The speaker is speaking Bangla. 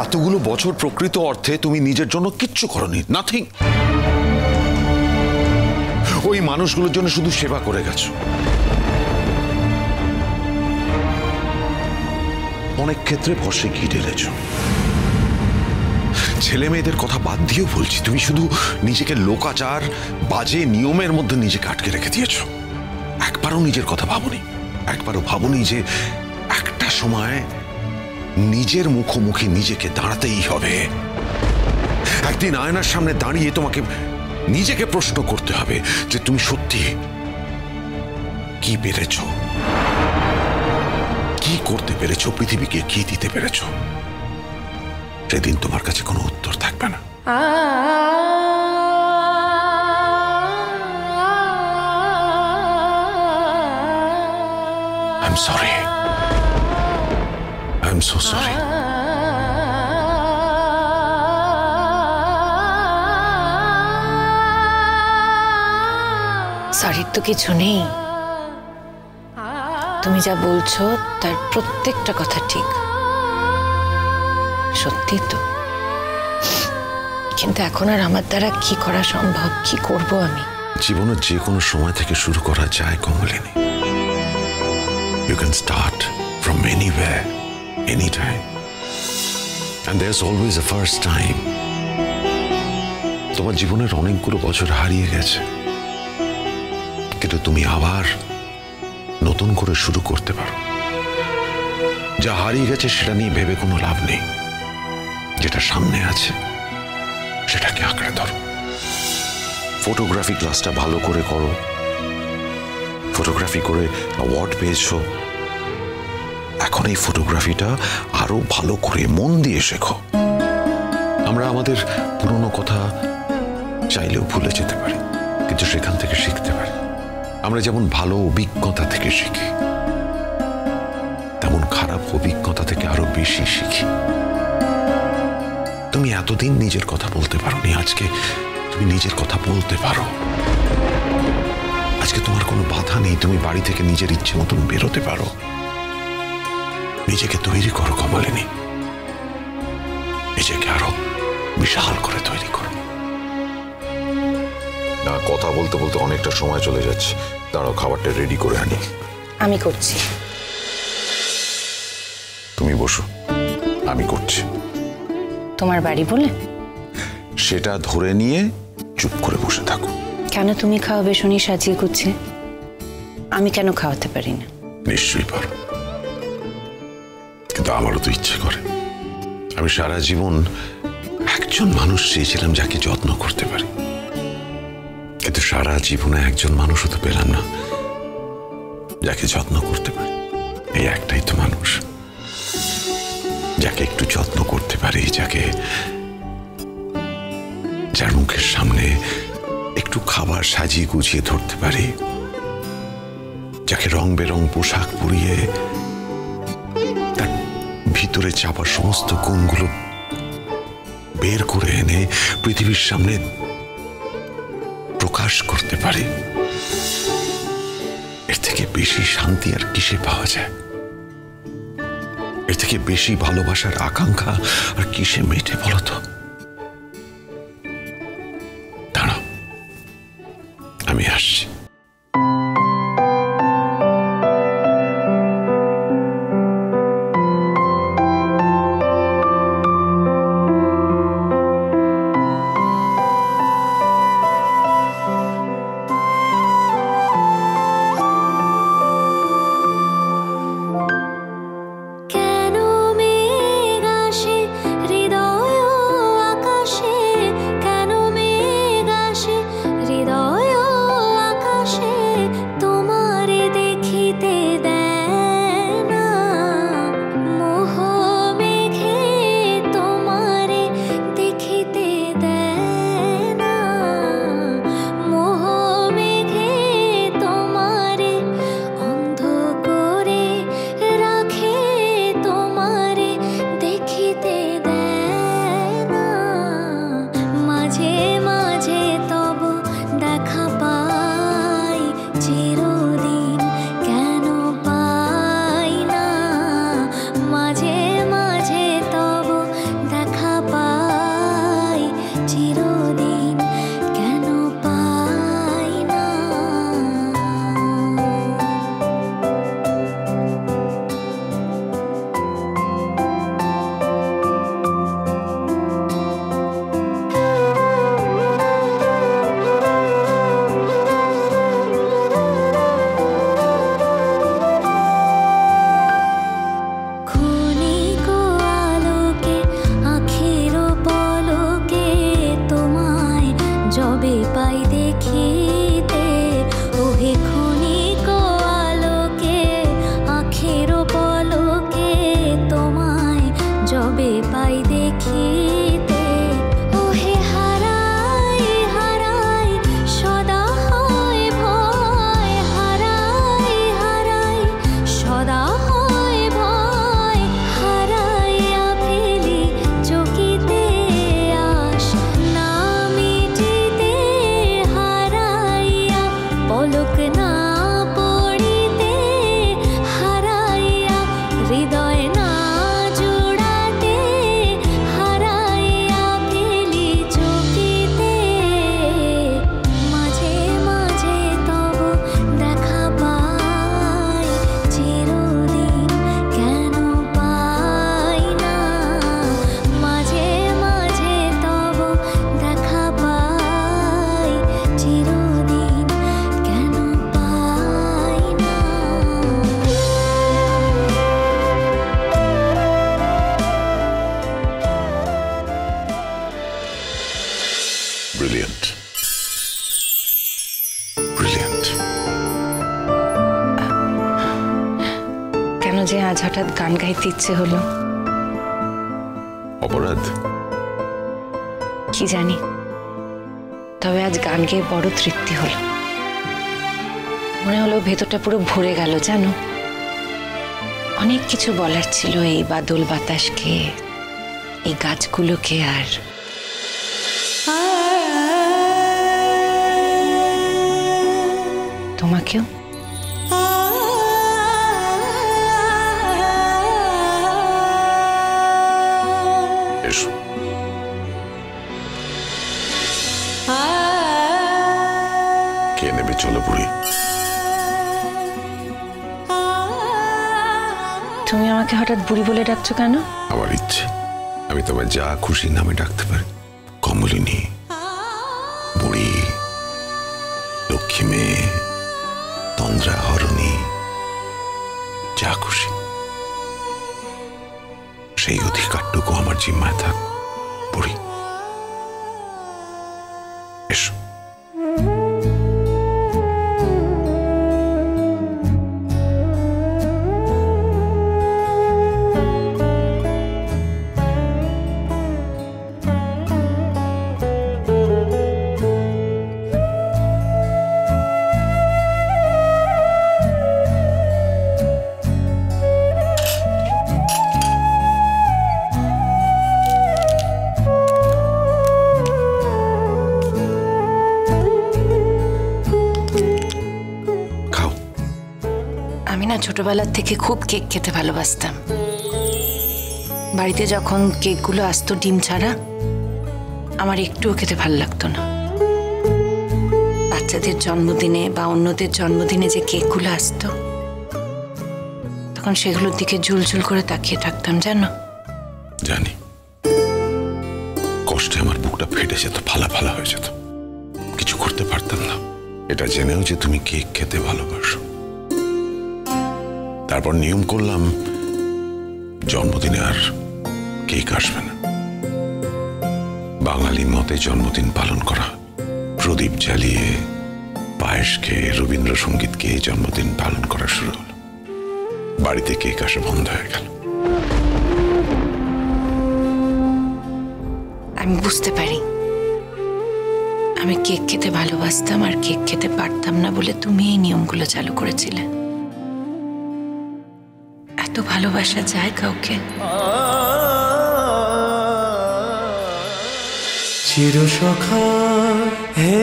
এতগুলো বছর প্রকৃত অর্থে তুমি নিজের জন্য কিচ্ছু করনি, নাথিং। ওই মানুষগুলোর জন্য শুধু সেবা করে গেছো। অনেক ক্ষেত্রে ভরসে ঘি ঢেলেছো। ছেলে মেয়েদের কথা বাদ দিয়েও বলছি, তুমি শুধু নিজেকে লোকাচার, বাজে নিয়মের মধ্যে নিজেকে আটকে রেখে দিয়েছো। একবারও নিজের কথা ভাবনি, একবারও ভাবনি যে একটা সময় নিজের মুখোমুখি নিজেকে দাঁড়াতেই হবে। একদিন আয়নার সামনে দাঁড়িয়ে তোমাকে নিজেকে প্রশ্ন করতে হবে যে তুমি সত্যি কি পেরেছ, কি করতে পেরেছ, পৃথিবীকে কি দিতে পেরেছ। সেদিন তোমার কাছে কোনো উত্তর থাকবে না। I'm sorry. I'm so sorry. সরির তো কিছু নেই। তুমি যা বলছো তার প্রত্যেকটা কথা ঠিক, সত্যি তো। কিন্তু এখন আর আমার দ্বারা কি করা সম্ভব, কি করব আমি? জীবনের যে কোনো সময় থেকে শুরু করা যায় Kamalini. You can start from anywhere, anytime. And there's always a first time. তোমার জীবনের অনেকগুলো বছর হারিয়ে গেছে, কিন্তু তুমি আবার নতুন করে শুরু করতে পারো। যা হারিয়ে গেছে সেটা নিয়ে ভেবে কোনো লাভ নেই। যেটা সামনে আছে সেটাকে আঁকড়ে ধরো। ফটোগ্রাফি ক্লাসটা ভালো করে করো। ফটোগ্রাফি করে অ্যাওয়ার্ড পেয়েছো, এখন এই ফটোগ্রাফিটা আরো ভালো করে মন দিয়ে শেখো। আমরা আমাদের পুরনো কথা চাইলেও ভুলে যেতে পারি, কিন্তু সেখান থেকে শিখতে পারি। আমরা যেমন ভালো অভিজ্ঞতা থেকে শিখি, তেমন খারাপ অভিজ্ঞতা থেকে আরো বেশি শিখি। তুমি এতদিন নিজের কথা বলতে পারোনি, আজকে তুমি নিজের কথা বলতে পারো। আজকে তোমার কোনো বাধা নেই, তুমি বাড়ি থেকে নিজের ইচ্ছে মতন বেরোতে পারো। নিজেকে তৈরি করো কমলিনী, নিজেকে আরো বিশাল করে তৈরি করো। না, কথা বলতে বলতে অনেকটা সময় চলে যাচ্ছে। দাঁড়াও, খাবারটা রেডি করে আনি। আমি করছি। তুমি বসো, আমি করছি। তোমার বাড়ি বলে সেটা ধরে নিয়ে চুপ করে বসে থাকো। কেন তুমি খাওয়াবে শুনি সাজিয়ে গুছিয়ে? আমি কেন খাওয়াতে পারি না? নিশ্চয়ই পারো, কিন্তু আমারও তো ইচ্ছে করে। আমি সারা জীবন একজন মানুষ চেয়েছিলাম যাকে যত্ন করতে পারি, কিন্তু সারা জীবনে একজন মানুষও তো পেলাম না যাকে যত্ন করতে পারি। এই একটাই তো মানুষ যাকে একটু যত্ন করতে পারি, যার মুখের সামনে একটু খাবার সাজিয়ে গুছিয়ে ধরতে পারি, যাকে রং বেরং পোশাক পরিয়ে তার ভিতরে চাপা সমস্ত গুণগুলো বের করে এনে পৃথিবীর সামনে প্রকাশ করতে পারি। এর থেকে বেশি শান্তি আর কিসে পাওয়া যায়? এর থেকে বেশি ভালোবাসার আকাঙ্ক্ষা আর কিসে মেটে বলো তো? দাঁড়াও, আমি আসছি। আকাশে কেন মেঘ আসে, হৃদয় আজ হঠাৎ গান গাইতে ইচ্ছে হলো? অপরাধ? কি জানি, তবে আজ গান গেয়ে বড় তৃপ্তি হলো। মনে হলো ভেতরটা পুরো ভরে গেল জানো। অনেক কিছু বলার ছিল এই বাদল বাতাসকে, এই গাছগুলোকে, আর তোমাকেও। এসো। কে নেবে? চলো বুড়ি। তুমি আমাকে হঠাৎ বুড়ি বলে ডাকছো কেন? আমার ইচ্ছে, আমি তোমায় যা খুশি নামে ডাকতে পারি। কমলিনী, বুড়ি, লক্ষ্মী মেয়ে, তন্দ্রা হরণী, যা খুশি। সেই অধিকারটুকু আমার জিম্মায় থাক বুড়ি। এসো। আমি না ছোটবেলার থেকে খুব কেক খেতে ভালোবাসতাম। বাড়িতে যখন কেকগুলো আসতো ডিম ছাড়া, আমার একটুও খেতে ভালো লাগতো না। বাচ্চাদের জন্মদিনে বা অন্যদের জন্মদিনে যে কেকগুলো আসতো, তখন সেগুলোর দিকে ঝুলঝুল করে তাকিয়ে থাকতাম জানো। জানি, কষ্টে আমার বুকটা ফেটে যেত, ফালা ফালা হয়ে যেত, কিছু করতে পারতাম না। এটা জেনেও যে তুমি কেক খেতে ভালোবাসো। তারপর নিয়ম করলাম জন্মদিনে আর কেক আসবে না। বাঙালি মতে জন্মদিন পালন করা, প্রদীপ জ্বালিয়ে, পায়েস খেয়ে, রবীন্দ্রসঙ্গীত গেয়ে জন্মদিন পালন করা শুরু হলো। বাড়িতে কেক আসা বন্ধ হয়ে গেল। আমি বুঝতে পারি, আমি কেক খেতে ভালোবাসতাম আর কেক খেতে পারতাম না বলে তুমি এই নিয়মগুলো চালু করেছিলে। এত ভালোবাসা যায় কাউকে? চিরসখা হে